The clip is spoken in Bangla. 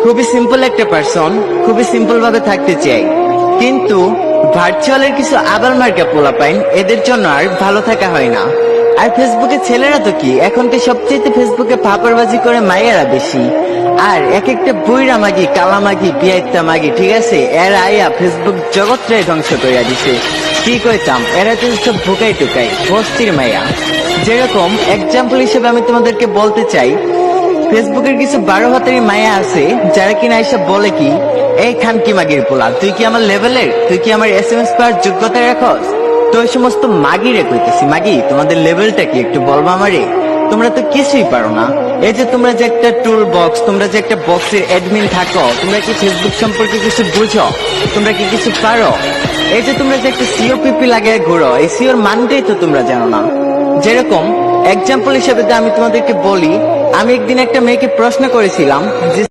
খুবই সিম্পল একটা পার্সন, খুবই সিম্পল ভাবে থাকতে চাই, কিন্তু ভার্চুয়ালের কিছু আবাল মার্কা পোলাপাইন এদের জন্য আর ভালো থাকা হয় না। আর ফেসবুকে ছেলেরা তো কি, এখন তো সবচেয়ে ফেসবুকে পাপারবাজি করে মাইয়ারা বেশি। আর এক একটা বইরা মাগি, কালা মাগি, বিয়াইত্তা মাগি, ঠিক আছে, এরা আইয়া ফেসবুক জগৎটাই ধ্বংস করিয়া দিছে। কি কইতাম, এরা তো সব ভুকাই টুকাই বস্তির মাইয়া। যেরকম এক্সাম্পল হিসেবে আমি তোমাদেরকে বলতে চাই, ফেসবুকের কিছু 12 হাতের মায়া আছে যারা কিনা এসব বলে কি, এই খানকি মাগির পোলা, তুই কি আমার লেভেলের, তুই কি আমার SMS পাওয়ার যোগ্যতা রাখস? তো ওই সমস্ত মাগিরে কইতেছি, মাগি তোমাদের লেভেলটা কি একটু বলবা আমারে? তোমরা তো কিছুই পারো না। এই যে তোমরা যে একটা টুল বক্স, তোমরা যে একটা বক্সের অ্যাডমিন থাকো, তোমরা কি ফেসবুক সম্পর্কে কিছু বুঝো? তোমরা কি কিছু পারো? এই যে তোমরা যে একটা সিওপিপি লাগিয়ে ঘুরো, এই সিওর মানটাই তো তোমরা জানো না। যেরকম এক্সাম্পল হিসেবে আমি তোমাদেরকে বলি, আমি একদিন একটা মেয়েকে প্রশ্ন করেছিলাম যে